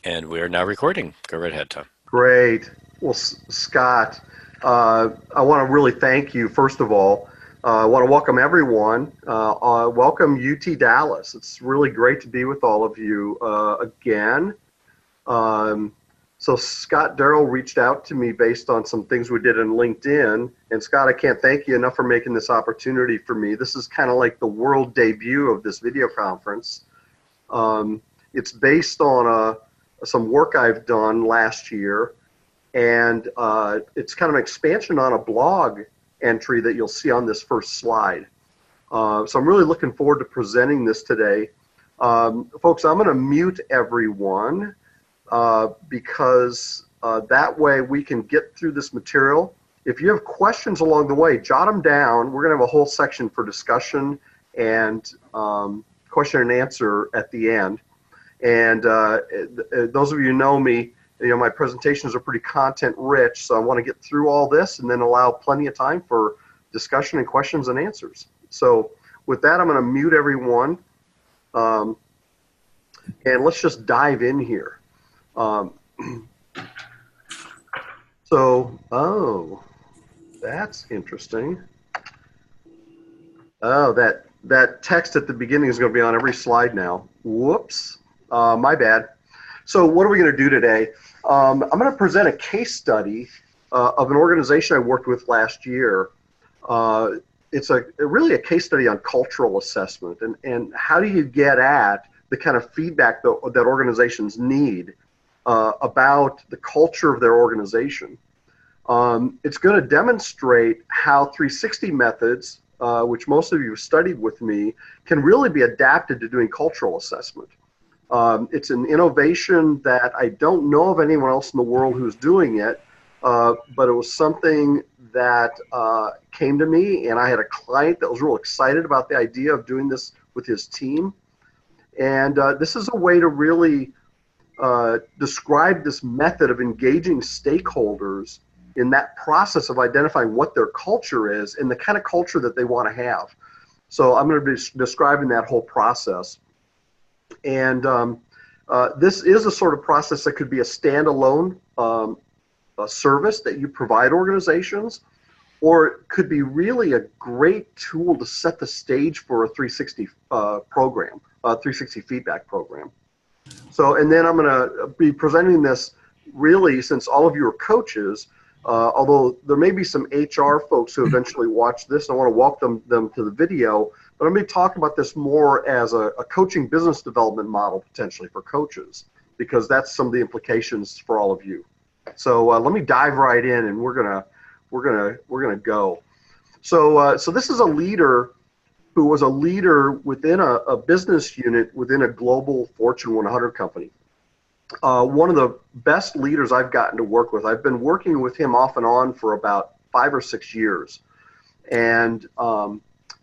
And we are now recording. Go right ahead, Tom. Great. Well, Scott, I want to really thank you, first of all. I want to welcome everyone. Welcome UT Dallas. It's really great to be with all of you again. Um, so Scott Darrell reached out to me based on some things we did in LinkedIn. And Scott, I can't thank you enough for making this opportunity for me. This is kind of like the world debut of this video conference. It's based on some work I've done last year, and it's kind of an expansion on a blog entry that you'll see on this first slide. So I'm really looking forward to presenting this today. Folks, I'm going to mute everyone because that way we can get through this material. If you have questions along the way, jot them down. We're going to have a whole section for discussion and question and answer at the end. And those of you who know me, my presentations are pretty content rich, so I want to get through all this and then allow plenty of time for discussion and questions and answers. So with that, I'm going to mute everyone. And let's just dive in here. Oh, that's interesting. Oh, that text at the beginning is going to be on every slide now. Whoops. My bad. So what are we going to do today? I'm going to present a case study of an organization I worked with last year. It's really a case study on cultural assessment and how do you get at the kind of feedback that organizations need about the culture of their organization. It's going to demonstrate how 360 methods, which most of you have studied with me, can really be adapted to doing cultural assessment. It's an innovation that I don't know of anyone else in the world who's doing it, but it was something that came to me, and I had a client that was real excited about the idea of doing this with his team. And this is a way to really describe this method of engaging stakeholders in that process of identifying what their culture is and the kind of culture that they want to have. So I'm going to be describing that whole process. And this is a sort of process that could be a standalone a service that you provide organizations, or it could be really a great tool to set the stage for a 360 program, a 360 feedback program. So, and then I'm going to be presenting this really, since all of you are coaches, although there may be some HR folks who eventually watch this, I want to welcome them to the video. But I'm going to talk about this more as a coaching business development model potentially for coaches, because that's some of the implications for all of you. So let me dive right in, and we're gonna go. So this is a leader who was a leader within a business unit within a global Fortune 100 company. One of the best leaders I've gotten to work with. I've been working with him off and on for about 5 or 6 years, and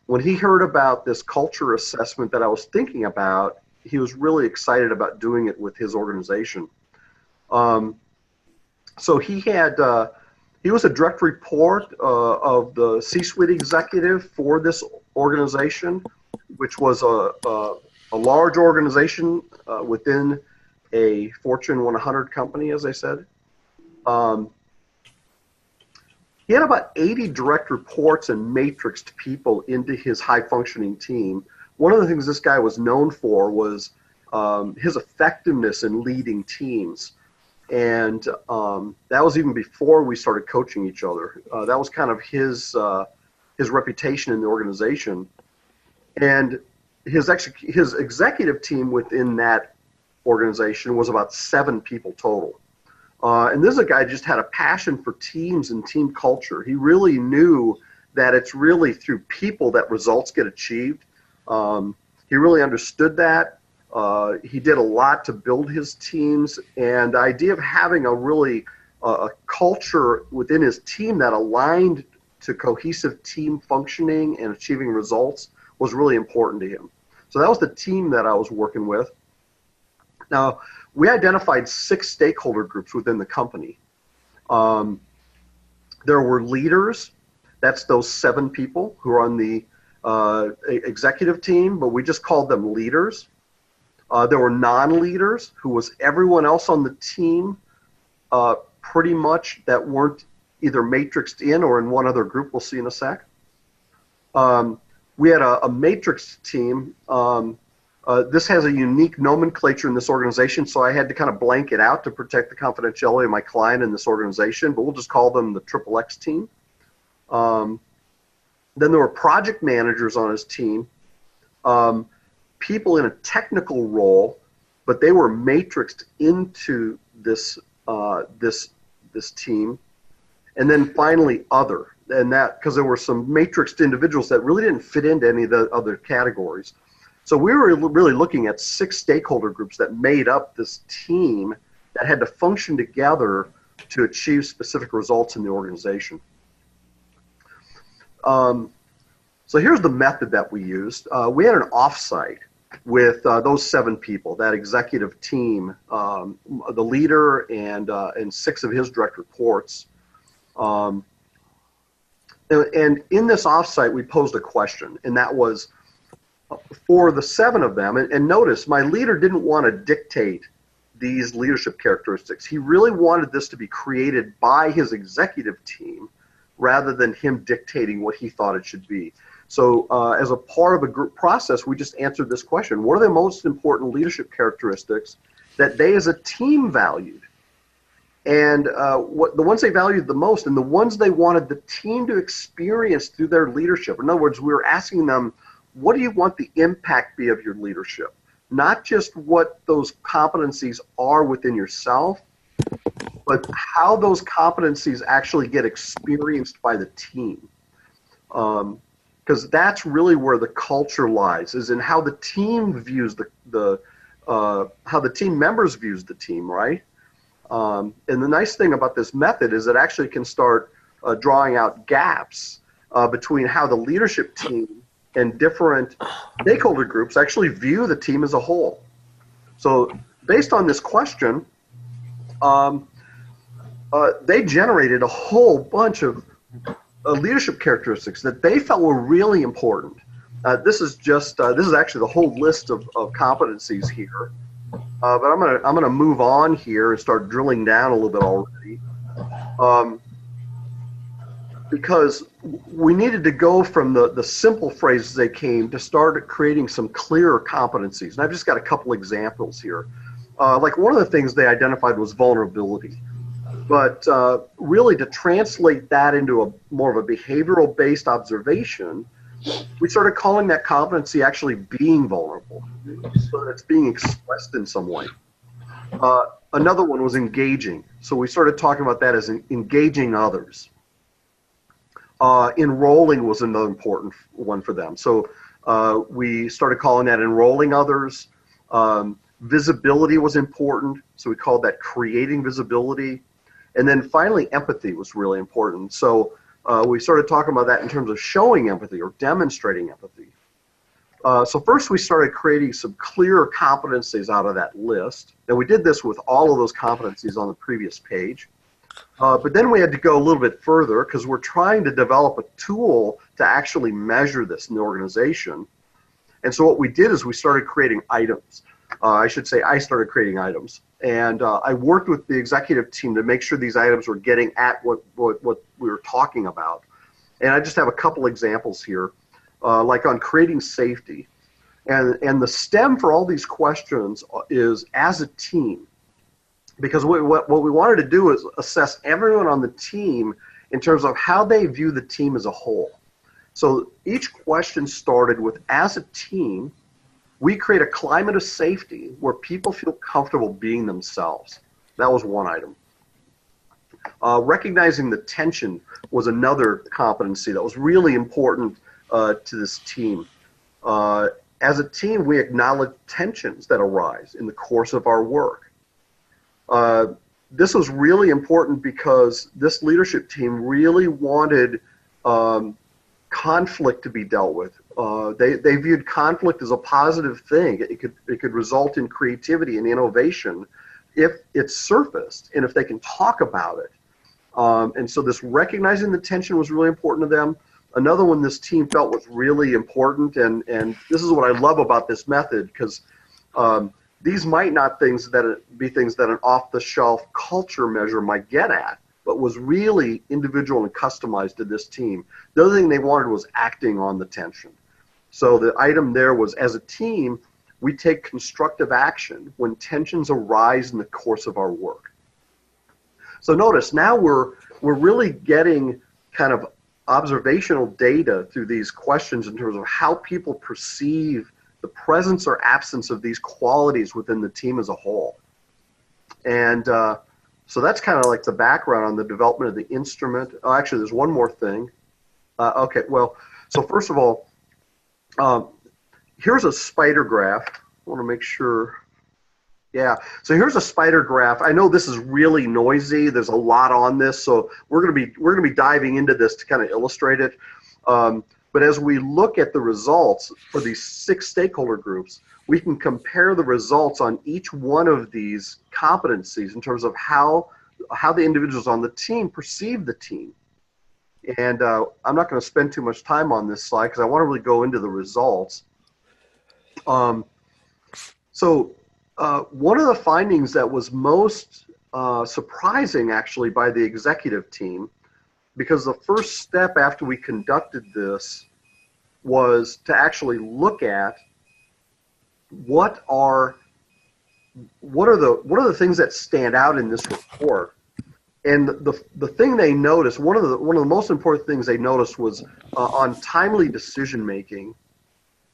when he heard about this culture assessment that I was thinking about, he was really excited about doing it with his organization. So he was a direct report of the C-suite executive for this organization, which was a large organization within a Fortune 100 company, as I said. He had about 80 direct reports and matrixed people into his high-functioning team. One of the things this guy was known for was his effectiveness in leading teams. And that was even before we started coaching each other. That was kind of his reputation in the organization. And his executive team within that organization was about 7 people total. And this is a guy who just had a passion for teams and team culture. He really knew that it's really through people that results get achieved. He really understood that. He did a lot to build his teams, and the idea of having a really a culture within his team that aligned to cohesive team functioning and achieving results was really important to him. So that was the team that I was working with. Now, we identified 6 stakeholder groups within the company. There were leaders. That's those 7 people who are on the executive team, but we just called them leaders. There were non-leaders, who was everyone else on the team, pretty much that weren't either matrixed in or in one other group we'll see in a sec. We had a matrix team. This has a unique nomenclature in this organization, so I had to kind of blank it out to protect the confidentiality of my client in this organization, but we'll just call them the Triple X team. Then there were project managers on his team, people in a technical role, but they were matrixed into this this team. And then finally other, and that because there were some matrixed individuals that really didn't fit into any of the other categories. So we were really looking at 6 stakeholder groups that made up this team that had to function together to achieve specific results in the organization. So here's the method that we used. We had an offsite with those 7 people, that executive team, the leader and 6 of his direct reports. And in this offsite, we posed a question, and that was for the 7 of them. And notice, my leader didn't want to dictate these leadership characteristics. He really wanted this to be created by his executive team rather than him dictating what he thought it should be. So as a part of a group process, we just answered this question. What are the most important leadership characteristics that they as a team valued? And what the ones they valued the most and the ones they wanted the team to experience through their leadership. In other words, we were asking them, what do you want the impact be of your leadership? Not just what those competencies are within yourself, but how those competencies actually get experienced by the team. Because that's really where the culture lies, is in how the team views how the team members views the team, right? And the nice thing about this method is it actually can start drawing out gaps between how the leadership team and different stakeholder groups actually view the team as a whole. So based on this question, they generated a whole bunch of leadership characteristics that they felt were really important. This is actually the whole list of competencies here. But I'm gonna move on here and start drilling down a little bit already, because we needed to go from the simple phrases they came to start creating some clearer competencies. And I've just got a couple examples here. Like one of the things they identified was vulnerability. But really to translate that into a more of a behavioral-based observation, we started calling that competency actually being vulnerable, so that it's being expressed in some way. Another one was engaging. So we started talking about that as engaging others. Enrolling was another important one for them. So we started calling that enrolling others. Visibility was important, so we called that creating visibility. And then finally, empathy was really important. So we started talking about that in terms of showing empathy or demonstrating empathy. So first we started creating some clearer competencies out of that list. And we did this with all of those competencies on the previous page. But then we had to go a little bit further because we're trying to develop a tool to actually measure this in the organization. And so what we did is we started creating items. I should say I started creating items. And I worked with the executive team to make sure these items were getting at what we were talking about. And I just have a couple examples here, like on creating safety. And the stem for all these questions is as a team. Because what we wanted to do is assess everyone on the team in terms of how they view the team as a whole. So each question started with, as a team, we create a climate of safety where people feel comfortable being themselves. That was one item. Recognizing the tension was another competency that was really important to this team. As a team, we acknowledge tensions that arise in the course of our work. This was really important because this leadership team really wanted conflict to be dealt with. They viewed conflict as a positive thing. It could result in creativity and innovation if it's surfaced and if they can talk about it. And so this recognizing the tension was really important to them. Another one this team felt was really important, and this is what I love about this method, because these might not be things that an off-the-shelf culture measure might get at, but was really individual and customized to this team. The other thing they wanted was acting on the tension. So the item there was, as a team, we take constructive action when tensions arise in the course of our work. So notice now we're really getting kind of observational data through these questions in terms of how people perceive the presence or absence of these qualities within the team as a whole. And so that's kind of like the background on the development of the instrument. Oh, actually, there's one more thing. Okay, well, so first of all, here's a spider graph. I want to make sure. Yeah, so here's a spider graph. I know this is really noisy. There's a lot on this, so we're gonna be diving into this to kind of illustrate it. But as we look at the results for these 6 stakeholder groups, we can compare the results on each one of these competencies in terms of how the individuals on the team perceive the team. And I'm not going to spend too much time on this slide because I want to really go into the results. One of the findings that was most surprising actually by the executive team, because the first step after we conducted this was to actually look at what are the things that stand out in this report. And the thing they noticed, one of the most important things they noticed was on timely decision making,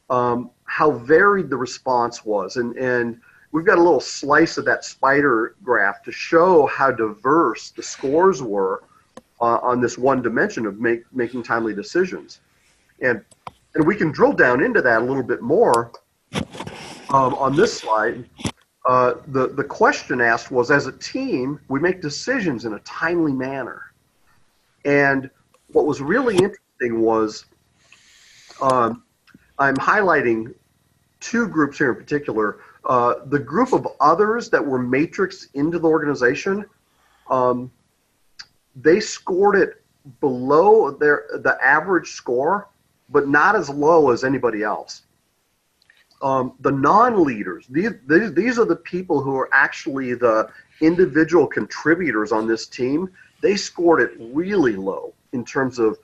how varied the response was. And we've got a little slice of that spider graph to show how diverse the scores were on this one dimension of making timely decisions. And we can drill down into that a little bit more on this slide. The question asked was, as a team, we make decisions in a timely manner. And what was really interesting was, I'm highlighting 2 groups here in particular. The group of others that were matrixed into the organization, they scored it below the average score, but not as low as anybody else. The non-leaders, these are the people who are actually the individual contributors on this team. They scored it really low in terms of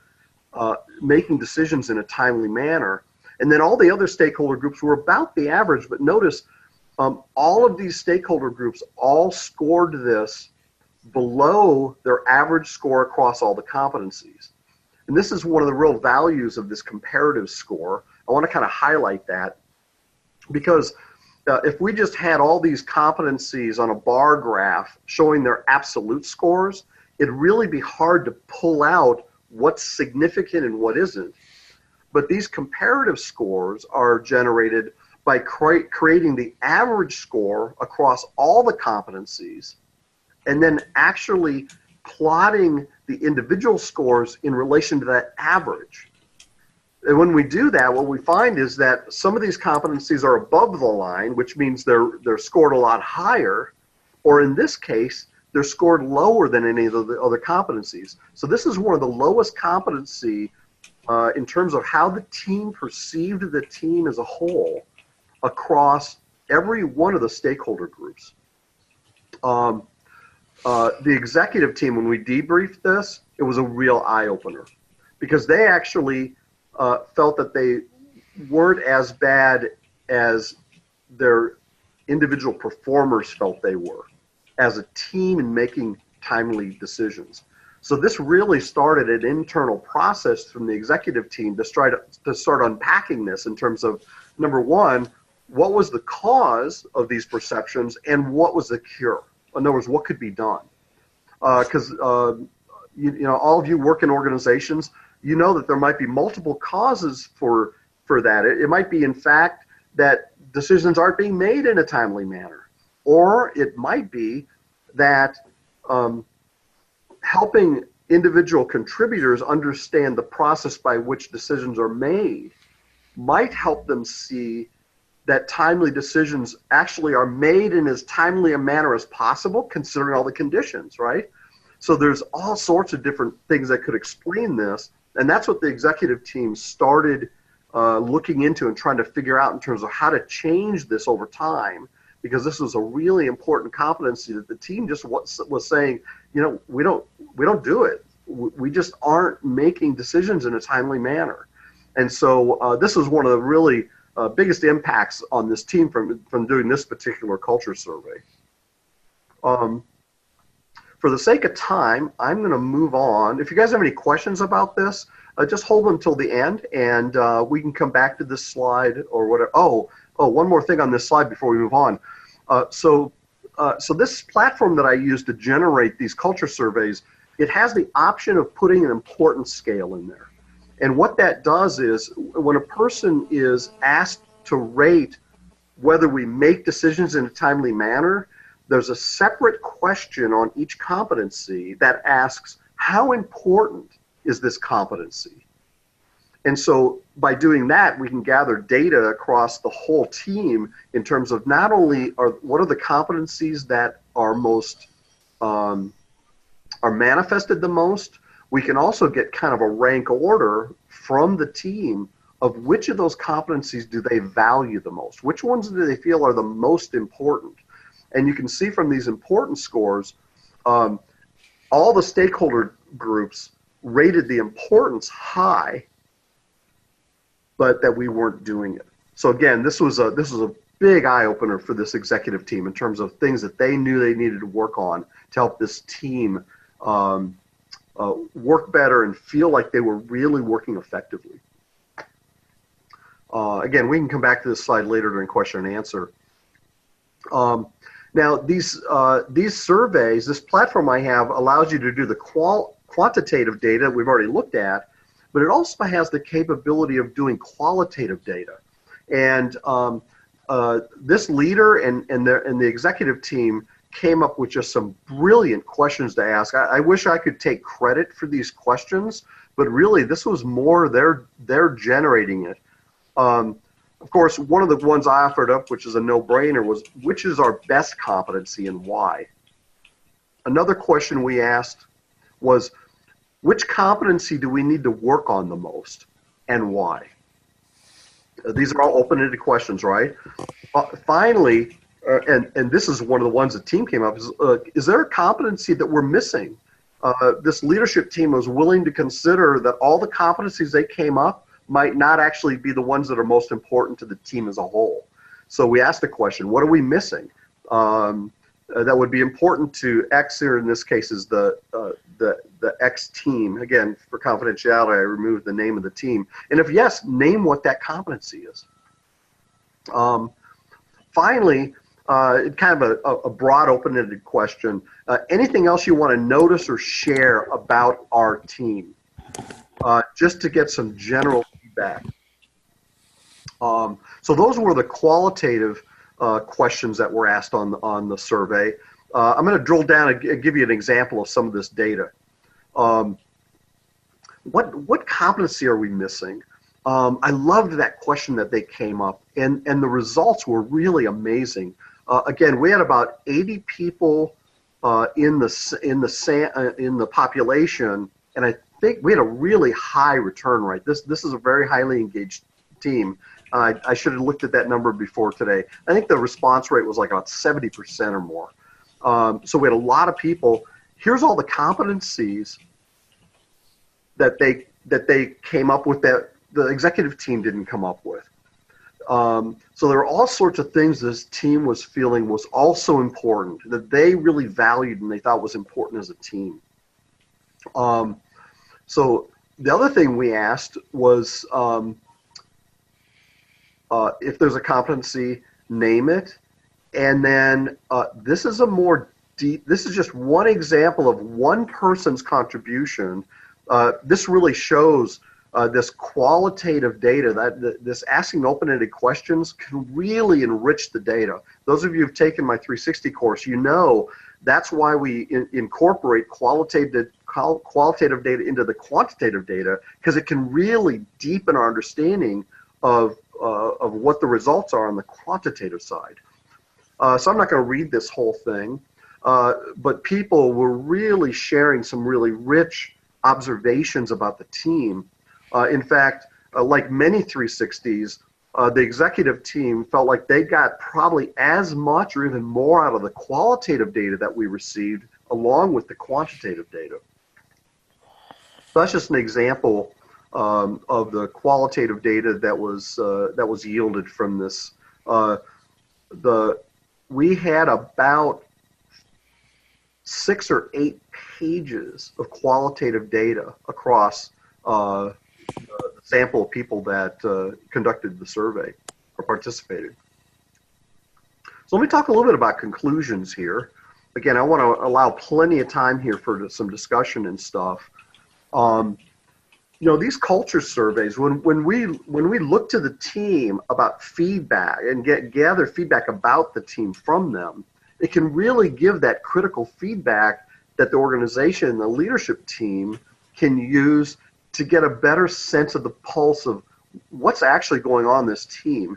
making decisions in a timely manner. And then all the other stakeholder groups were about the average, but notice all of these stakeholder groups all scored this below their average score across all the competencies. And this is one of the real values of this comparative score. I want to kind of highlight that, because if we just had all these competencies on a bar graph showing their absolute scores, it'd really be hard to pull out what's significant and what isn't. But these comparative scores are generated by creating the average score across all the competencies and then actually plotting the individual scores in relation to that average. And when we do that, what we find is that some of these competencies are above the line, which means they're scored a lot higher, or in this case, they're scored lower than any of the other competencies. So this is one of the lowest competency in terms of how the team perceived the team as a whole across every one of the stakeholder groups. The executive team, when we debriefed this, it was a real eye-opener, because they actually felt that they weren't as bad as their individual performers felt they were as a team in making timely decisions. So this really started an internal process from the executive team to start unpacking this in terms of, number one, what was the cause of these perceptions and what was the cure? In other words, what could be done? Because you know, all of you work in organizations, you know that there might be multiple causes for that. It might be, in fact, that decisions aren't being made in a timely manner. Or it might be that helping individual contributors understand the process by which decisions are made might help them see that timely decisions actually are made in as timely a manner as possible, considering all the conditions, right? So there's all sorts of different things that could explain this, and that's what the executive team started looking into and trying to figure out in terms of how to change this over time, because this was a really important competency that the team just was saying, we don't do it. We just aren't making decisions in a timely manner. And so this was one of the really biggest impacts on this team from doing this particular culture survey. For the sake of time, I'm going to move on. If you guys have any questions about this, just hold them till the end, and we can come back to this slide or whatever. Oh, one more thing on this slide before we move on. So this platform that I use to generate these culture surveys, it has the option of putting an importance scale in there. And what that does is when a person is asked to rate whether we make decisions in a timely manner, there's a separate question on each competency that asks, how important is this competency? And so by doing that, we can gather data across the whole team in terms of not only what are the competencies that are most are manifested the most, we can also get kind of a rank order from the team of which of those competencies do they value the most, which ones do they feel are the most important. And you can see from these importance scores, all the stakeholder groups rated the importance high, but that we weren't doing it. So again, this was a big eye opener for this executive team in terms of things that they knew they needed to work on to help this team work better and feel like they were really working effectively. Again, we can come back to this slide later during question and answer. Now, these surveys, this platform I have allows you to do the quantitative data we've already looked at, but it also has the capability of doing qualitative data. And this leader and the executive team came up with just some brilliant questions to ask. I wish I could take credit for these questions, but really this was more they're generating it. Of course, one of the ones I offered up, which is a no-brainer, was which is our best competency and why? Another question we asked was which competency do we need to work on the most and why? These are all open-ended questions, right? Finally, and this is one of the ones the team came up, is there a competency that we're missing? This leadership team was willing to consider that all the competencies they came up might not actually be the ones that are most important to the team as a whole. So we asked the question, what are we missing? That would be important to X, here in this case is the X team. Again, for confidentiality, I removed the name of the team. And if yes, name what that competency is. Finally, kind of a broad open-ended question. Anything else you want to notice or share about our team? Just to get some general feedback. So those were the qualitative questions that were asked on the survey. I'm going to drill down and give you an example of some of this data. What competency are we missing? I loved that question that they came up, and the results were really amazing. Again, we had about 80 people in the population, and I think we had a really high return rate. This is a very highly engaged team. I should have looked at that number before today. I think the response rate was like about 70% or more. So we had a lot of people. Here's all the competencies that they came up with that the executive team didn't come up with. So there are all sorts of things this team was feeling was also important, that they really valued and they thought was important as a team. So the other thing we asked was if there's a competency, name it. And then this is a more deep, this is just one example of one person's contribution. This really shows this qualitative data, that this asking open-ended questions can really enrich the data. Those of you who've taken my 360 course, you know that's why we incorporate qualitative data into the quantitative data, because it can really deepen our understanding of what the results are on the quantitative side. So I'm not going to read this whole thing, but people were really sharing some really rich observations about the team. In fact, like many 360s, the executive team felt like they got probably as much or even more out of the qualitative data that we received along with the quantitative data. So that's just an example of the qualitative data that was yielded from this. We had about 6 or 8 pages of qualitative data across the sample of people that conducted the survey or participated. So let me talk a little bit about conclusions here. Again, I want to allow plenty of time here for some discussion and stuff. You know, these culture surveys, when we look to the team about feedback and gather feedback about the team from them, it can really give that critical feedback that the organization, the leadership team can use to get a better sense of the pulse of what's actually going on in this team.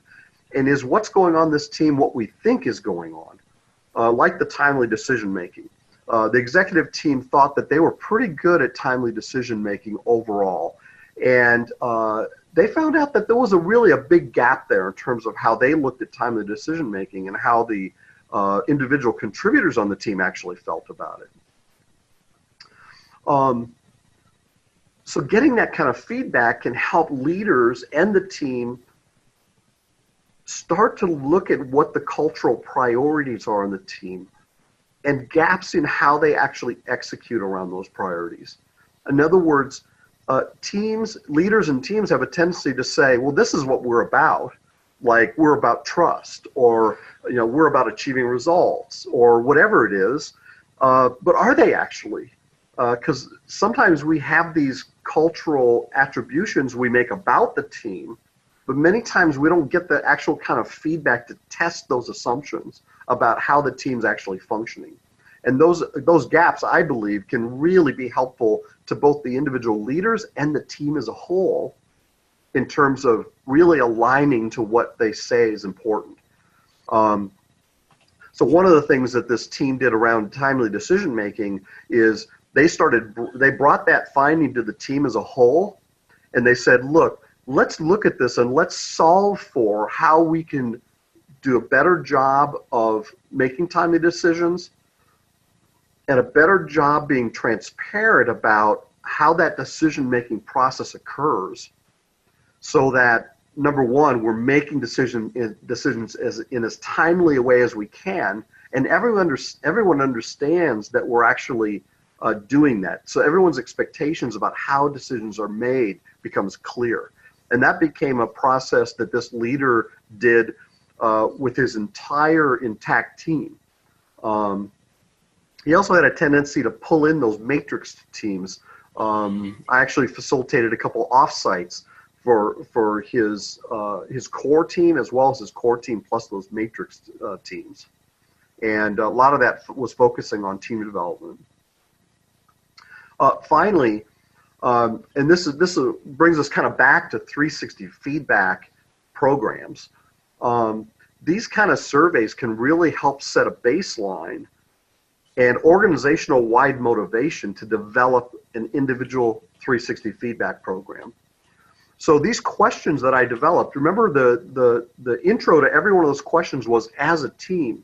And is what's going on in this team what we think is going on? Like the timely decision making. The executive team thought that they were pretty good at timely decision making overall. And they found out that there was really a big gap there in terms of how they looked at timely decision making and how the individual contributors on the team actually felt about it. So getting that kind of feedback can help leaders and the team start to look at what the cultural priorities are in the team and gaps in how they actually execute around those priorities. In other words, leaders and teams have a tendency to say, well, this is what we're about. Like we're about trust, or we're about achieving results, or whatever it is. But are they actually? Because sometimes we have these cultural attributions we make about the team, but many times we don't get the actual kind of feedback to test those assumptions about how the team's actually functioning. And those gaps, I believe, can really be helpful to both the individual leaders and the team as a whole in terms of really aligning to what they say is important. So one of the things that this team did around timely decision making is they brought that finding to the team as a whole, and they said, look, let's look at this and let's solve for how we can do a better job of making timely decisions and a better job being transparent about how that decision-making process occurs, so that, number one, we're making decisions in as timely a way as we can, and everyone understands that we're actually doing that. So everyone's expectations about how decisions are made becomes clear. And that became a process that this leader did with his entire intact team. He also had a tendency to pull in those matrix teams. I actually facilitated a couple offsites for his core team as well as his core team plus those matrix teams. And a lot of that was focusing on team development. Finally, and this brings us kind of back to 360 feedback programs. These kind of surveys can really help set a baseline and organizational-wide motivation to develop an individual 360 feedback program. So these questions that I developed, remember the intro to every one of those questions was as a team.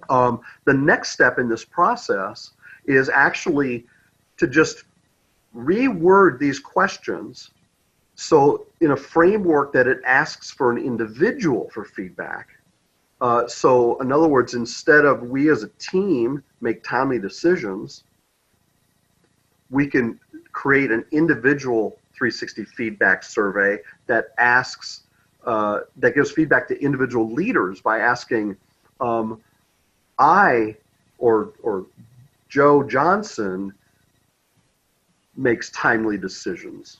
The next step in this process is actually to just reword these questions so in a framework that it asks for an individual for feedback. So in other words, instead of we as a team make timely decisions, we can create an individual 360 feedback survey that asks, that gives feedback to individual leaders by asking, I or Joe Johnson makes timely decisions,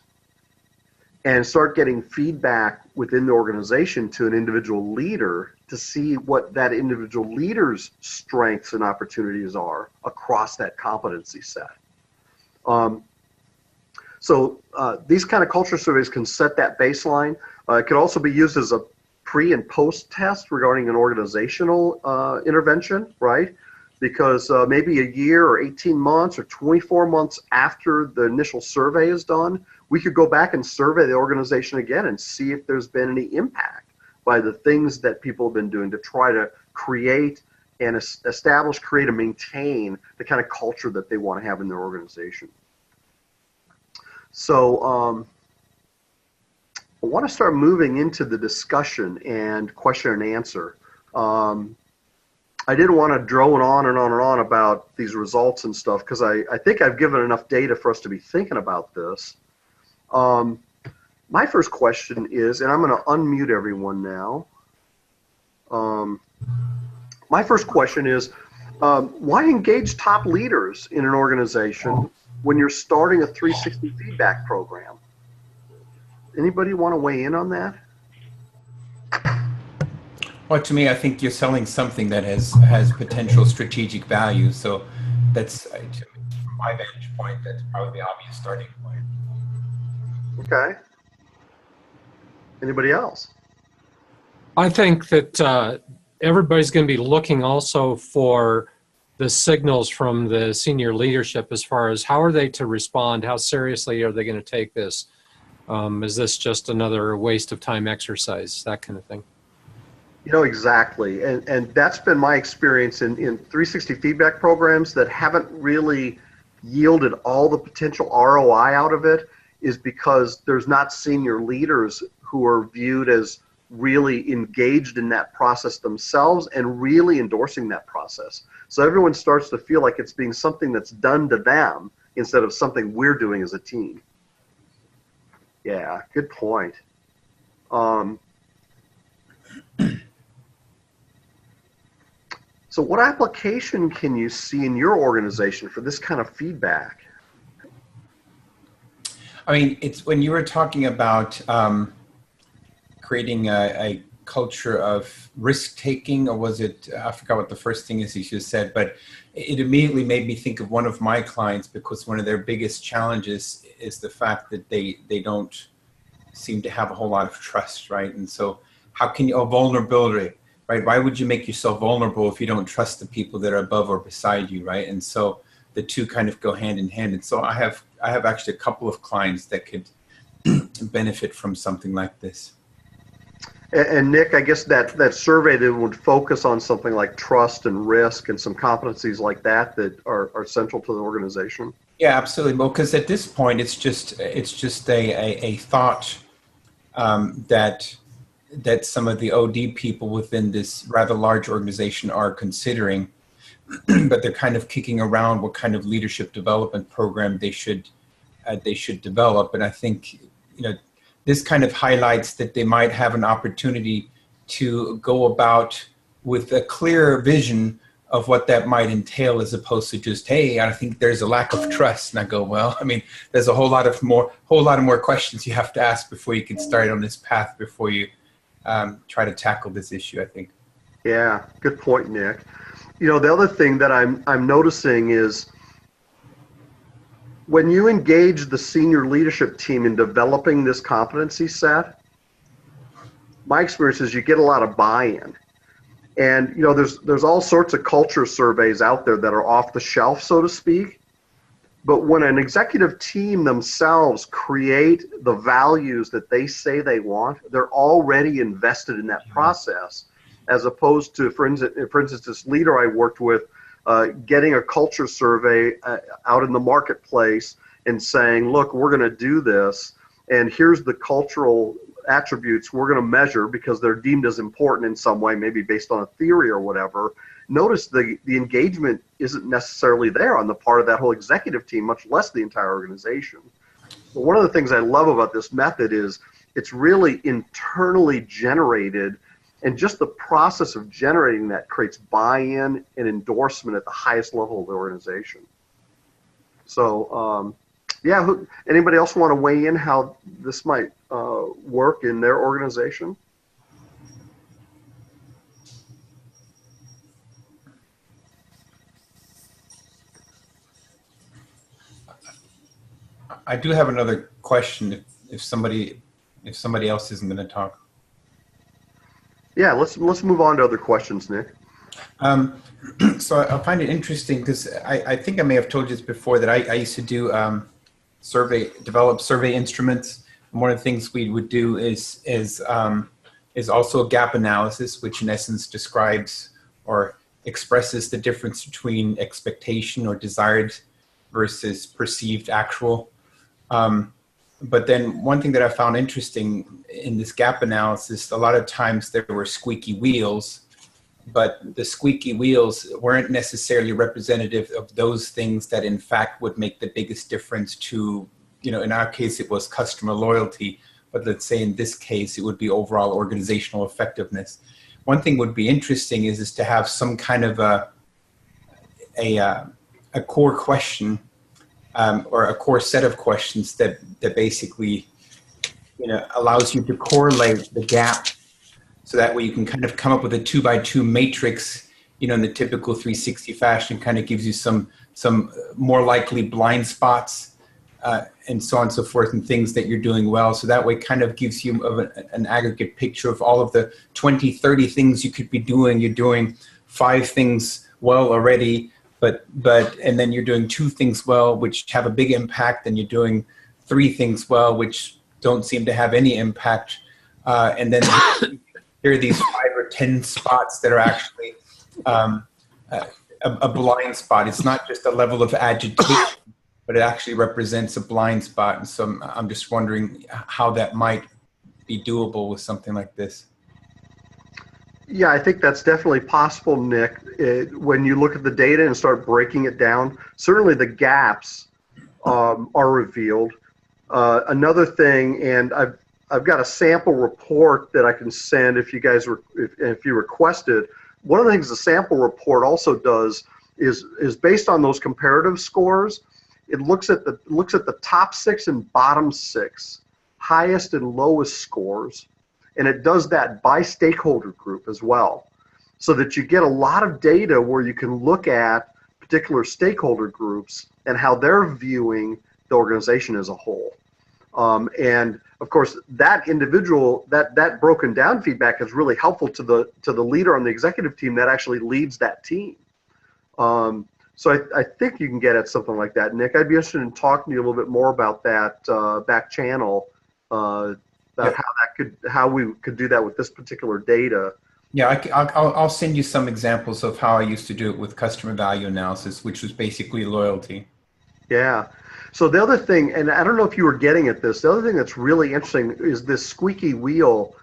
and start getting feedback within the organization to an individual leader to see what that individual leader's strengths and opportunities are across that competency set. So these kind of culture surveys can set that baseline. It can also be used as a pre and post test regarding an organizational intervention, right? Because maybe a year or 18 months or 24 months after the initial survey is done, we could go back and survey the organization again and see if there's been any impact by the things that people have been doing to try to create and establish, create, and maintain the kind of culture that they want to have in their organization. So I want to start moving into the discussion and question and answer. I didn't want to drone on and on and on about these results and stuff because I think I've given enough data for us to be thinking about this. My first question is, and I'm going to unmute everyone now. My first question is, why engage top leaders in an organization when you're starting a 360 feedback program? Anybody want to weigh in on that? Well, to me, I think you're selling something that has potential strategic value. So that's, from my vantage point, that's probably the obvious starting point. Okay. Anybody else? I think that everybody's going to be looking also for the signals from the senior leadership as far as how are they to respond, how seriously are they going to take this? Is this just another waste of time exercise, that kind of thing? You know, exactly. And that's been my experience in 360 feedback programs that haven't really yielded all the potential ROI out of it is because there's not senior leaders who are viewed as really engaged in that process themselves and really endorsing that process. So everyone starts to feel like it's being something that's done to them instead of something we're doing as a team. Yeah, good point. So what application can you see in your organization for this kind of feedback? I mean, it's when you were talking about creating a culture of risk-taking, or was it, I forgot what the first thing is you just said, but it immediately made me think of one of my clients because one of their biggest challenges is the fact that they don't seem to have a whole lot of trust, right? And so how can you, vulnerability, right? Why would you make yourself vulnerable if you don't trust the people that are above or beside you, right? And so the two kind of go hand in hand. And so I have actually a couple of clients that could benefit from something like this. And Nick, I guess that survey that would focus on something like trust and risk and some competencies like that that are central to the organization. Yeah, absolutely. Well, because at this point, it's just a thought that some of the OD people within this rather large organization are considering, but they're kind of kicking around what kind of leadership development program they should develop. And I think, this kind of highlights that they might have an opportunity to go about with a clear vision of what that might entail, as opposed to just, hey, I think there's a lack of trust. And I go, well, I mean, there's a whole lot of more questions you have to ask before you can start on this path, before you try to tackle this issue, I think. Yeah, good point, Nick. The other thing that I'm noticing is when you engage the senior leadership team in developing this competency set, my experience is you get a lot of buy-in. And there's all sorts of culture surveys out there that are off the shelf, so to speak. But when an executive team themselves create the values that they say they want, they're already invested in that process, as opposed to, for instance, this leader I worked with, getting a culture survey out in the marketplace and saying, look, we're going to do this, and here's the cultural attributes we're going to measure because they're deemed as important in some way, maybe based on a theory or whatever. Notice the engagement isn't necessarily there on the part of that whole executive team, much less the entire organization. But one of the things I love about this method is it's really internally generated, and just the process of generating that creates buy-in and endorsement at the highest level of the organization. So, yeah, anybody else want to weigh in how this might work in their organization? I do have another question if somebody else isn't going to talk. Yeah, let's move on to other questions, Nick. So I find it interesting because I think I may have told you this before, that I used to do develop survey instruments. And one of the things we would do is also a gap analysis, which in essence describes or expresses the difference between expectation or desired versus perceived actual. But then one thing that I found interesting in this gap analysis, a lot of times there were squeaky wheels, but the squeaky wheels weren't necessarily representative of those things that in fact would make the biggest difference to, in our case, it was customer loyalty, but let's say in this case, it would be overall organizational effectiveness. One thing would be interesting is to have some kind of a core question or a core set of questions that basically, allows you to correlate the gap, so that way you can kind of come up with a 2x2 matrix, in the typical 360 fashion, kind of gives you some more likely blind spots and so on and so forth, and things that you're doing well. So that way kind of gives you an aggregate picture of all of the 20, 30 things you could be doing. You're doing 5 things well already, and then you're doing 2 things well, which have a big impact, and you're doing 3 things well, which don't seem to have any impact. And then here are these 5 or 10 spots that are actually a blind spot. It's not just a level of agitation, but it actually represents a blind spot. And so I'm just wondering how that might be doable with something like this. Yeah, I think that's definitely possible, Nick. When you look at the data and start breaking it down, certainly the gaps are revealed. Another thing, and I've got a sample report that I can send if you guys if you request it. One of the things the sample report also does is based on those comparative scores. It looks at the top 6 and bottom 6, highest and lowest scores, and it does that by stakeholder group as well, so that you get a lot of data where you can look at particular stakeholder groups and how they're viewing the organization as a whole. And of course, that individual, that broken down feedback is really helpful to the leader on the executive team that actually leads that team. So I think you can get at something like that, Nick. I'd be interested in talking to you a little bit more about that back channel, about how we could do that with this particular data. Yeah, I'll send you some examples of how I used to do it with customer value analysis, which was basically loyalty. Yeah. So the other thing, and I don't know if you were getting at this, the other thing that's really interesting is this squeaky wheel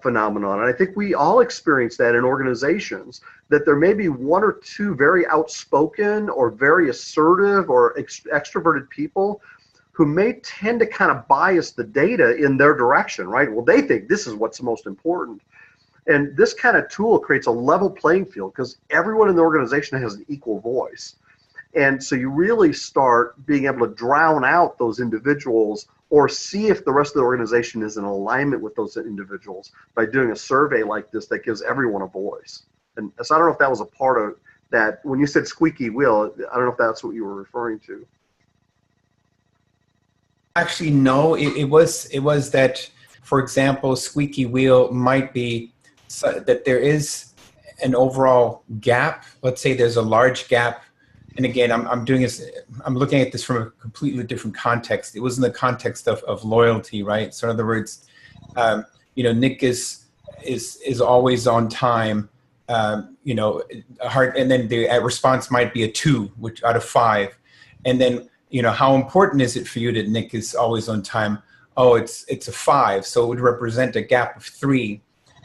phenomenon. And I think we all experience that in organizations, that there may be 1 or 2 very outspoken or very assertive or extroverted people who may tend to kind of bias the data in their direction, right? Well, they think this is what's most important. And this kind of tool creates a level playing field because everyone in the organization has an equal voice. And so you really start being able to drown out those individuals or see if the rest of the organization is in alignment with those individuals by doing a survey like this that gives everyone a voice. And so I don't know if that was a part of that. When you said squeaky wheel, I don't know if that's what you were referring to. Actually, no, it was that, for example, squeaky wheel might be that there is an overall gap. Let's say there's a large gap. And again, I'm looking at this from a completely different context. It was in the context of loyalty, right? So in other words, Nick is always on time, and then the response might be a 2, which out of 5. And then, how important is it for you that Nick is always on time? Oh, it's a 5. So it would represent a gap of 3.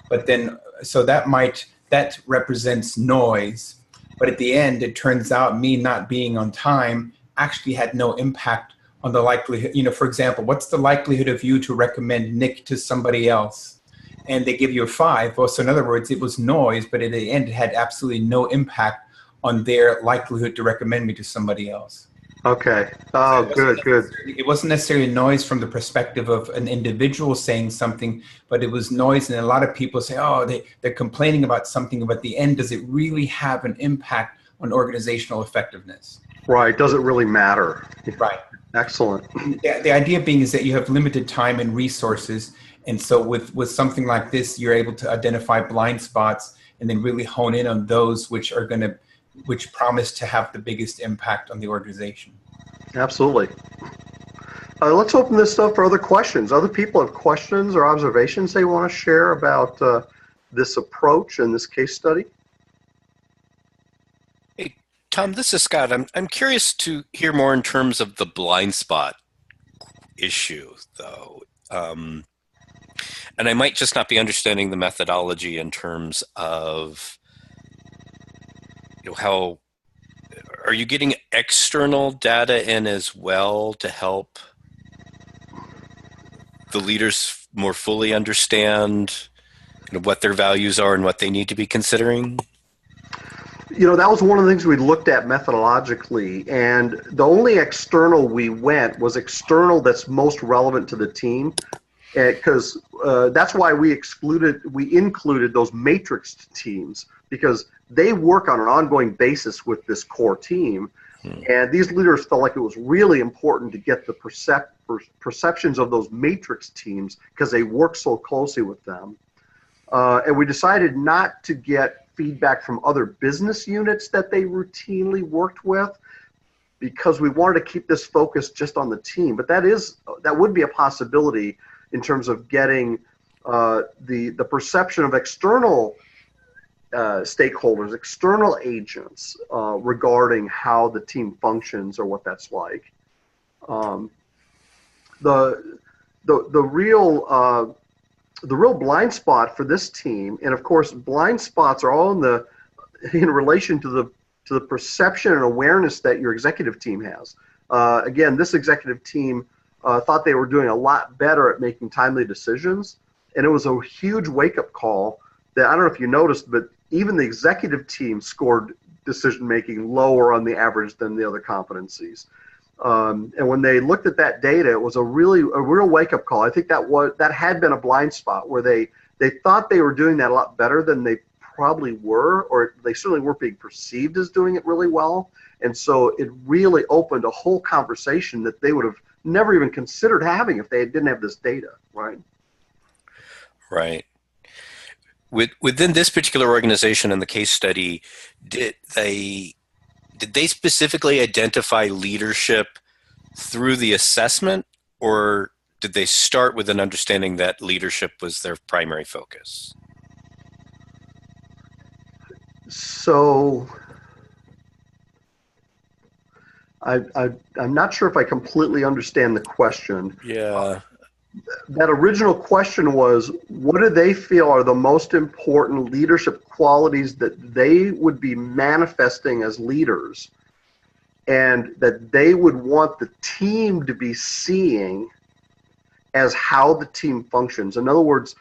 But then, so that represents noise. But at the end, it turns out me not being on time actually had no impact on the likelihood. For example, what's the likelihood of you to recommend Nick to somebody else? And they give you a 5. Well, so in other words, it was noise, but at the end, it had absolutely no impact on their likelihood to recommend me to somebody else. Okay. Oh, good. It wasn't necessarily noise from the perspective of an individual saying something, but it was noise. And a lot of people say, oh, they're complaining about something, but at the end, does it really have an impact on organizational effectiveness? Right. Does it really matter? Right. Excellent. The idea being is that you have limited time and resources. And so with something like this, you're able to identify blind spots and then really hone in on those which promise to have the biggest impact on the organization. Absolutely. Let's open this up for other questions. Other people have questions or observations they want to share about this approach and this case study? Hey, Tom, this is Scott. I'm curious to hear more in terms of the blind spot issue, though. And I might just not be understanding the methodology in terms of how are you getting external data in as well to help the leaders more fully understand what their values are and what they need to be considering? That was one of the things we looked at methodologically, and the only external we went was external that's most relevant to the team, because that's why we included those matrixed teams, because they work on an ongoing basis with this core team, and these leaders felt like it was really important to get the perceptions of those matrix teams because they work so closely with them. And we decided not to get feedback from other business units that they routinely worked with, because we wanted to keep this focus just on the team. But that would be a possibility in terms of getting the perception of external stakeholders, external agents regarding how the team functions or what that's like. The real blind spot for this team, and of course blind spots are all in relation to the perception and awareness that your executive team has. Again, this executive team thought they were doing a lot better at making timely decisions, and it was a huge wake-up call that, I don't know if you noticed, but even the executive team scored decision-making lower on the average than the other competencies. And when they looked at that data, it was a real wake-up call. I think that had been a blind spot where they thought they were doing that a lot better than they probably were, or they certainly weren't being perceived as doing it really well. And so it really opened a whole conversation that they would have never even considered having if they didn't have this data, right? Right. Within this particular organization in the case study, did they specifically identify leadership through the assessment, or did they start with an understanding that leadership was their primary focus? So I'm not sure if I completely understand the question. Yeah. That original question was, what do they feel are the most important leadership qualities that they would be manifesting as leaders and that they would want the team to be seeing as how the team functions? In other words,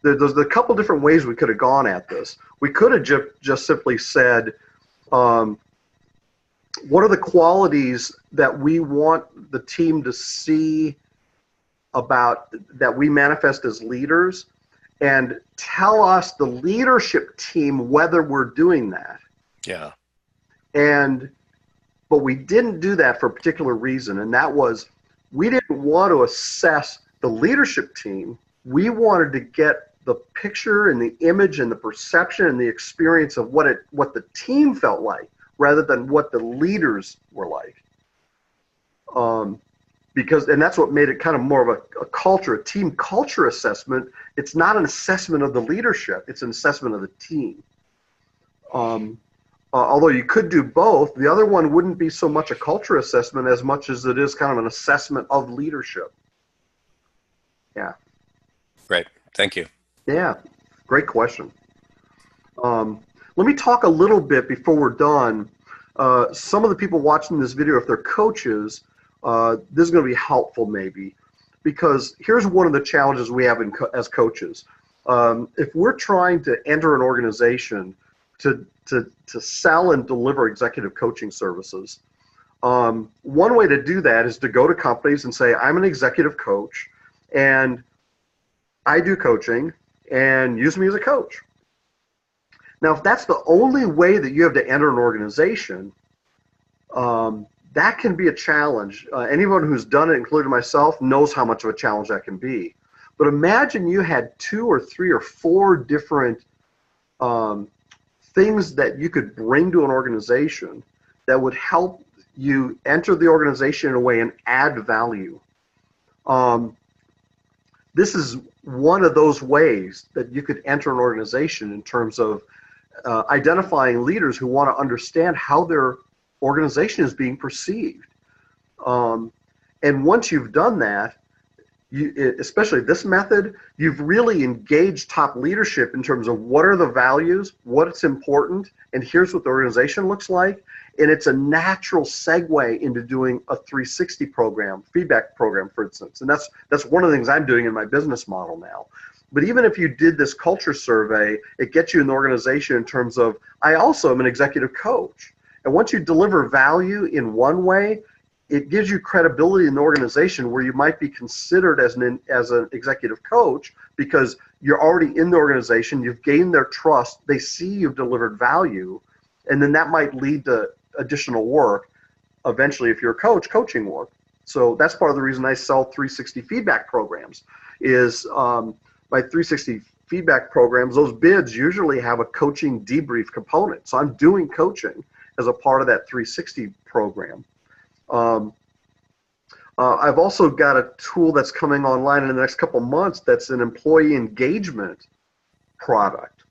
there's a couple different ways we could have gone at this. We could have just simply said, what are the qualities that we want the team to see about that we manifest as leaders, and tell us, the leadership team, whether we're doing that. Yeah. But we didn't do that for a particular reason, and that was we didn't want to assess the leadership team. We wanted to get the picture and the image and the perception and the experience of what the team felt like, rather than what the leaders were like. And that's what made it kind of more of a team culture assessment. It's not an assessment of the leadership, it's an assessment of the team. Although you could do both, the other one wouldn't be so much a culture assessment as much as it is kind of an assessment of leadership. Yeah. Great. Thank you. Yeah. Great question. Let me talk a little bit before we're done. Some of the people watching this video, if they're coaches, this is going to be helpful maybe, because here's one of the challenges we have as coaches. If we're trying to enter an organization to sell and deliver executive coaching services, one way to do that is to go to companies and say, I'm an executive coach and I do coaching, and use me as a coach. Now, if that's the only way that you have to enter an organization, that can be a challenge. Anyone who's done it, including myself, knows how much of a challenge that can be. But imagine you had 2 or 3 or 4 different things that you could bring to an organization that would help you enter the organization in a way and add value. This is one of those ways that you could enter an organization in terms of identifying leaders who want to understand how their organization is being perceived. And once you've done that, especially this method, you've really engaged top leadership in terms of what are the values, what's important, and here's what the organization looks like. And it's a natural segue into doing a 360 program, feedback program, for instance. And that's one of the things I'm doing in my business model now. But even if you did this culture survey, it gets you in the organization in terms of, I also am an executive coach. And once you deliver value in one way, it gives you credibility in the organization where you might be considered as an executive coach because you're already in the organization, you've gained their trust, they see you've delivered value, and then that might lead to additional work, eventually if you're a coach, coaching work. So that's part of the reason I sell 360 feedback programs is my 360 feedback programs, those bids usually have a coaching debrief component. So I'm doing coaching as a part of that 360 program. I've also got a tool that's coming online in the next couple months that's an employee engagement product.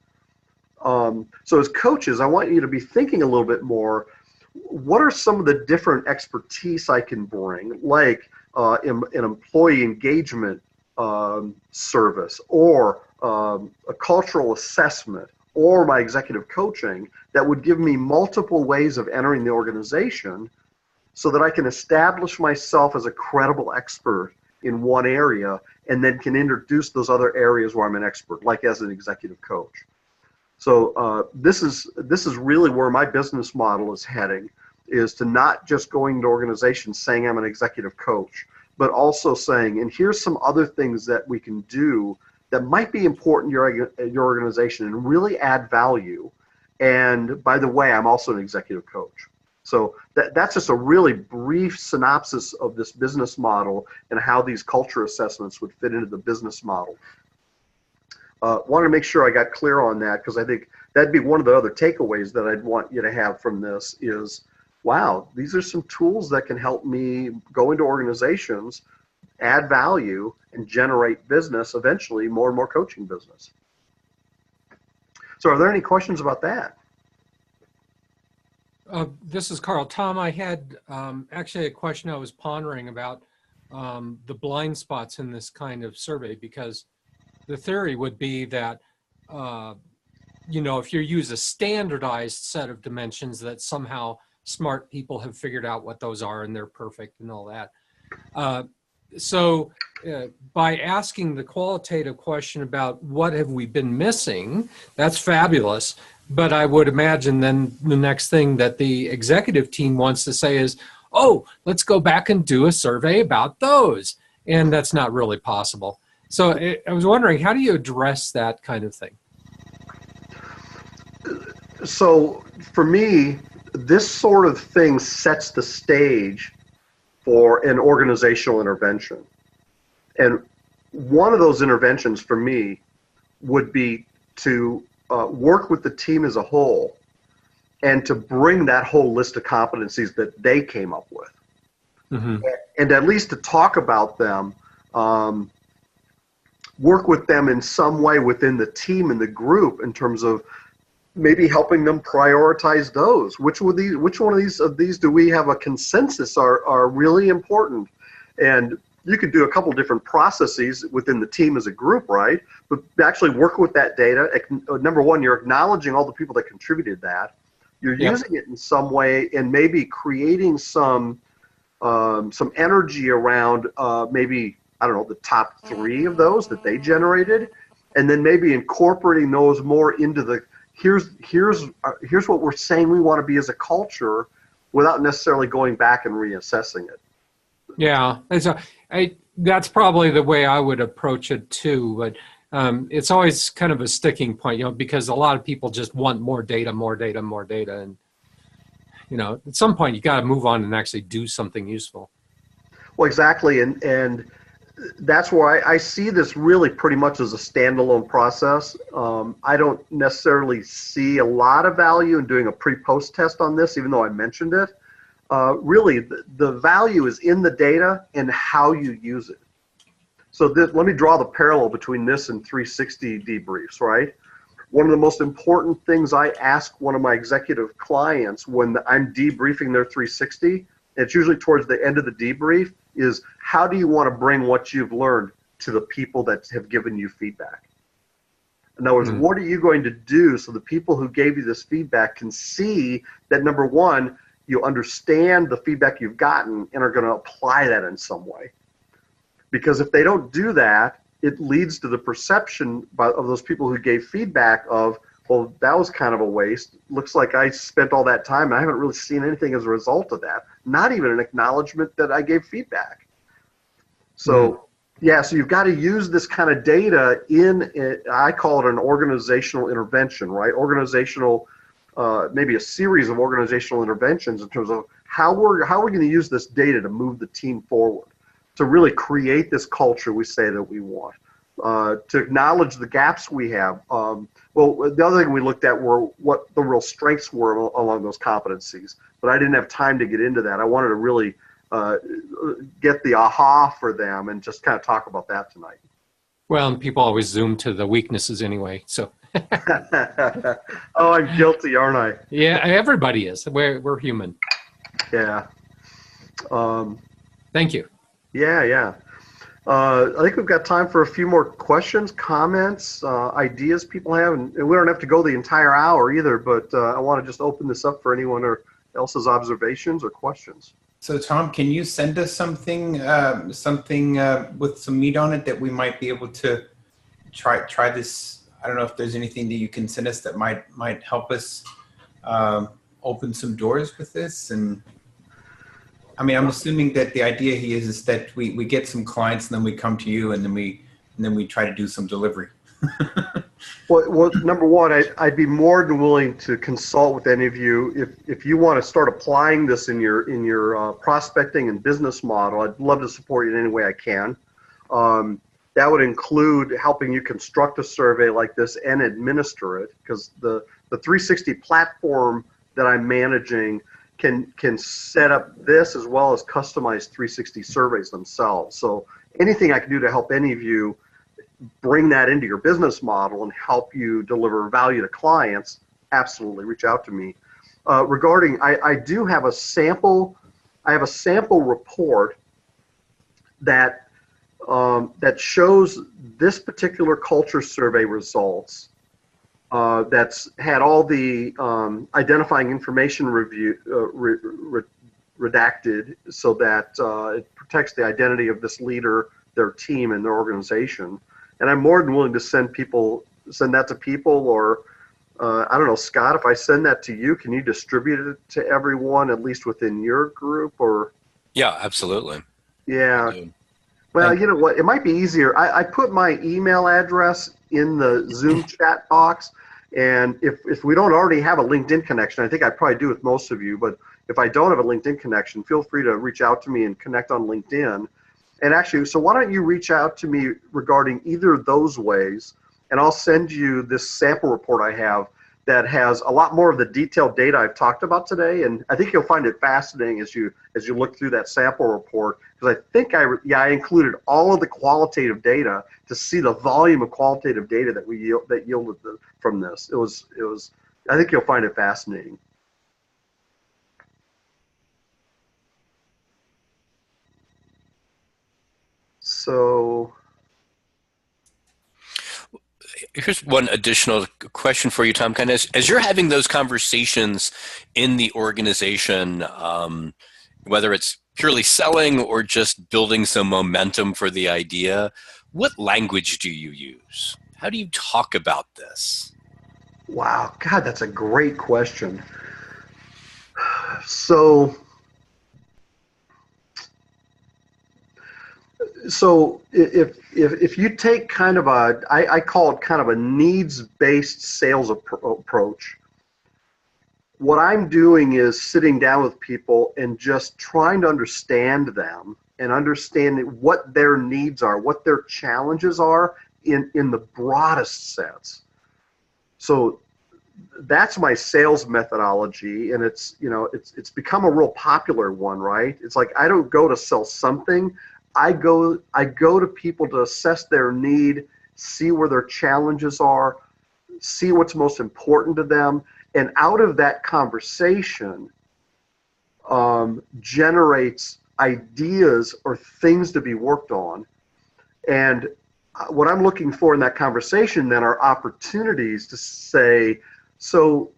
So as coaches, I want you to be thinking a little bit more, what are some of the different expertise I can bring, like an employee engagement service or a cultural assessment or my executive coaching that would give me multiple ways of entering the organization so that I can establish myself as a credible expert in one area and then can introduce those other areas where I'm an expert, like as an executive coach. So this is really where my business model is heading, is to not just going to organizations saying I'm an executive coach, but also saying, and here's some other things that we can do that might be important in your organization and really add value. And by the way, I'm also an executive coach. So that's just a really brief synopsis of this business model and how these culture assessments would fit into the business model. Wanted to make sure I got clear on that because I think that'd be one of the other takeaways that I'd want you to have from this is, wow, these are some tools that can help me go into organizations, add value, and generate business, eventually more and more coaching business. So are there any questions about that? This is Carl. Tom, I had actually a question I was pondering about the blind spots in this kind of survey, because the theory would be that, you know, if you use a standardized set of dimensions that somehow smart people have figured out what those are and they're perfect and all that. So by asking the qualitative question about what have we been missing, that's fabulous. But I would imagine then the next thing that the executive team wants to say is, oh, let's go back and do a survey about those. And that's not really possible. So I was wondering, how do you address that kind of thing? So for me, this sort of thing sets the stage for an organizational intervention. And one of those interventions for me would be to work with the team as a whole and to bring that whole list of competencies that they came up with. Mm-hmm. And at least to talk about them, work with them in some way within the team and the group in terms of maybe helping them prioritize those. Which one of these do we have a consensus are really important? And you could do a couple different processes within the team as a group, right? But actually work with that data. Number one, you're acknowledging all the people that contributed that. You're using it in some way and maybe creating some energy around maybe, I don't know, the top 3 of those that they generated, and then maybe incorporating those more into the here's what we're saying we want to be as a culture, without necessarily going back and reassessing it. Yeah, that's probably the way I would approach it too. But it's always kind of a sticking point, you know, because a lot of people just want more data, and you know, at some point you got to move on and actually do something useful. Well, exactly, and that's why I see this really pretty much as a standalone process. I don't necessarily see a lot of value in doing a pre-post test on this, even though I mentioned it. really the value is in the data and how you use it. So let me draw the parallel between this and 360 debriefs, right? One of the most important things I ask one of my executive clients when I'm debriefing their 360, it's usually towards the end of the debrief, is how do you want to bring what you've learned to the people that have given you feedback? In other words, what are you going to do so the people who gave you this feedback can see that, number one, you understand the feedback you've gotten and are going to apply that in some way? Because if they don't do that, it leads to the perception of those people who gave feedback of, well, that was kind of a waste. Looks like I spent all that time and I haven't really seen anything as a result of that. Not even an acknowledgement that I gave feedback. So, yeah, so you've got to use this kind of data I call it an organizational intervention, right? Organizational, maybe a series of organizational interventions in terms of how we're going to use this data to move the team forward, to really create this culture we say that we want, to acknowledge the gaps we have. Well, the other thing we looked at were what the real strengths were along those competencies, but I didn't have time to get into that. I wanted to really get the aha for them and just kind of talk about that tonight. Well, and people always zoom to the weaknesses anyway, so. Oh, I'm guilty, aren't I? Yeah, everybody is. We're human. Yeah. Thank you. Yeah. I think we've got time for a few more questions, comments, ideas people have, and we don't have to go the entire hour either, but I want to just open this up for anyone else's observations or questions. So Tom, can you send us something with some meat on it that we might be able to try this? I don't know if there's anything that you can send us that might help us open some doors with this. And I mean, I'm assuming that the idea here is that we get some clients and then we come to you and then we try to do some delivery. Well, number one, I'd be more than willing to consult with any of you if you want to start applying this in your prospecting and business model. I'd love to support you in any way I can. That would include helping you construct a survey like this and administer it, because the 360 platform that I'm managing can set up this as well as customized 360 surveys themselves. So anything I can do to help any of you bring that into your business model and help you deliver value to clients, absolutely reach out to me. Regarding, I do have a sample report that shows this particular culture survey results. That's had all the identifying information redacted so that it protects the identity of this leader, their team, and their organization. And I'm more than willing to send that to people, or I don't know, Scott, if I send that to you, can you distribute it to everyone, at least within your group? Or Yeah, absolutely. Yeah. Well, you know what? It might be easier. I put my email address in the Zoom chat box, and if we don't already have a LinkedIn connection, I think I probably do with most of you, but if I don't have a LinkedIn connection, feel free to reach out to me and connect on LinkedIn. And actually, so why don't you reach out to me regarding either of those ways, and I'll send you this sample report I have that has a lot more of the detailed data I've talked about today, and I think you'll find it fascinating as you look through that sample report, because I think I included all of the qualitative data to see the volume of qualitative data that yielded from this. It was I think you'll find it fascinating. So here's one additional question for you, Tom. Kind of as you're having those conversations in the organization, whether it's purely selling or just building some momentum for the idea, what language do you use? How do you talk about this? Wow, God, that's a great question. So if you take kind of I call it kind of a needs-based sales approach, what I'm doing is sitting down with people and just trying to understand them and understanding what their needs are, what their challenges are in the broadest sense. So that's my sales methodology, and it's, you know, it's become a real popular one, right? It's like, I don't go to sell something. I go to people to assess their need, see where their challenges are, see what's most important to them, and out of that conversation generates ideas or things to be worked on. And what I'm looking for in that conversation then are opportunities to say, so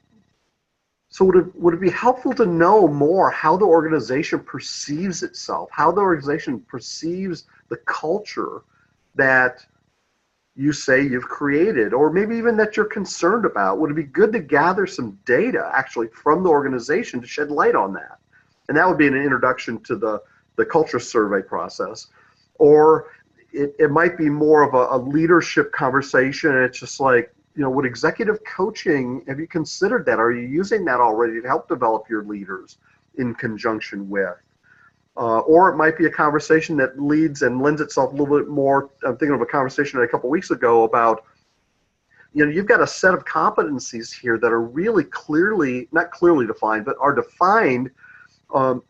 would it be helpful to know more how the organization perceives itself, how the organization perceives the culture that you say you've created, or maybe even that you're concerned about? Would it be good to gather some data actually from the organization to shed light on that? And that would be an introduction to the culture survey process. Or it might be more of a leadership conversation, and it's just like, you know, would executive coaching, have you considered that? Are you using that already to help develop your leaders in conjunction with? Or it might be a conversation that leads and lends itself a little bit more. I'm thinking of a conversation a couple weeks ago about, you know, you've got a set of competencies here that are really clearly, not clearly defined, but are defined.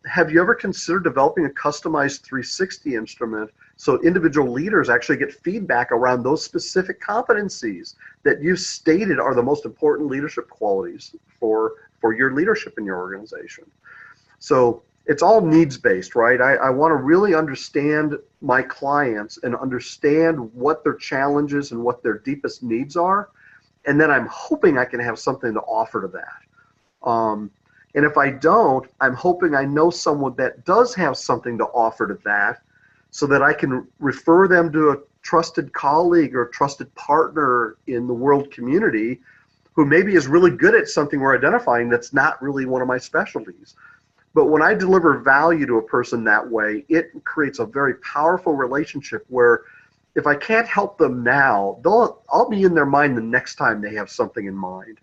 Have you ever considered developing a customized 360 instrument so individual leaders actually get feedback around those specific competencies that you've stated are the most important leadership qualities for your leadership in your organization? So it's all needs-based, right? I want to really understand my clients and understand what their challenges and what their deepest needs are. And then I'm hoping I can have something to offer to that. And if I don't, I'm hoping I know someone that does have something to offer to that, so that I can refer them to a trusted colleague or trusted partner in the world community who maybe is really good at something we're identifying that's not really one of my specialties. But when I deliver value to a person that way, it creates a very powerful relationship where if I can't help them now, I'll be in their mind the next time they have something in mind.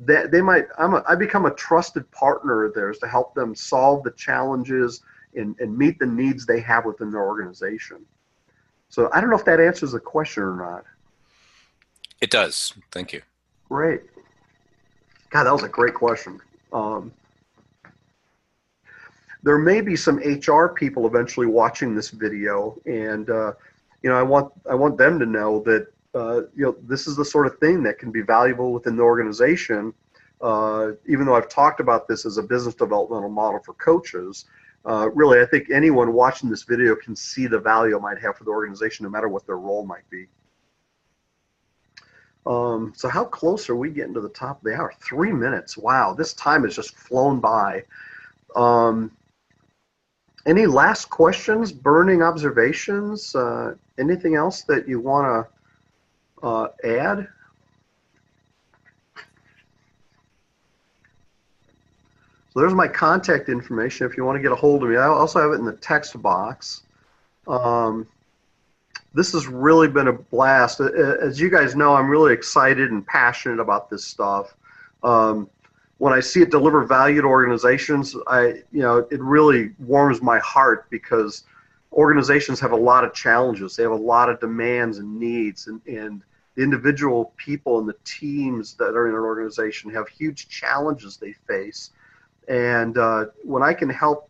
I become a trusted partner of theirs to help them solve the challenges and meet the needs they have within their organization. So I don't know if that answers the question or not. It does. Thank you. Great. God, that was a great question. There may be some HR people eventually watching this video, and you know, I want them to know that you know, this is the sort of thing that can be valuable within the organization. Even though I've talked about this as a business developmental model for coaches, really, I think anyone watching this video can see the value it might have for the organization, no matter what their role might be. So how close are we getting to the top of the hour? 3 minutes. Wow, this time has just flown by. Any last questions, burning observations, anything else that you want to add? So there's my contact information if you want to get a hold of me. I also have it in the text box. This has really been a blast. As you guys know, I'm really excited and passionate about this stuff. When I see it deliver value to organizations, you know, it really warms my heart, because organizations have a lot of challenges. They have a lot of demands and needs, and the individual people and the teams that are in an organization have huge challenges they face. And when I can help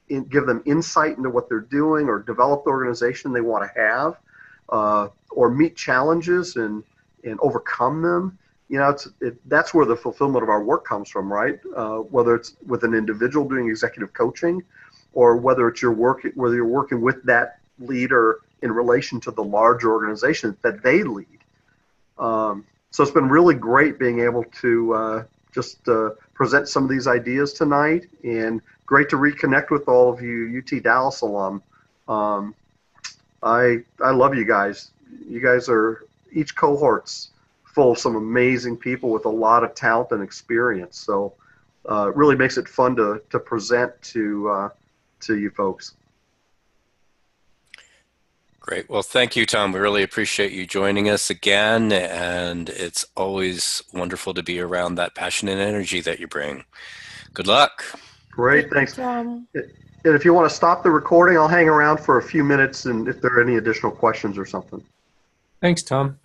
give them insight into what they're doing, or develop the organization they want to have, or meet challenges and overcome them, you know, that's where the fulfillment of our work comes from, right? Whether it's with an individual doing executive coaching, or whether it's whether you're working with that leader in relation to the larger organization that they lead. So it's been really great being able to just present some of these ideas tonight, and great to reconnect with all of you UT Dallas alum. I love you guys. You guys are, each cohort's full of some amazing people with a lot of talent and experience. So it really makes it fun to present to you folks. Great. Well, thank you, Tom. We really appreciate you joining us again, and it's always wonderful to be around that passion and energy that you bring. Good luck. Great, thanks. Tom. And if you want to stop the recording, I'll hang around for a few minutes, and if there are any additional questions or something. Thanks, Tom.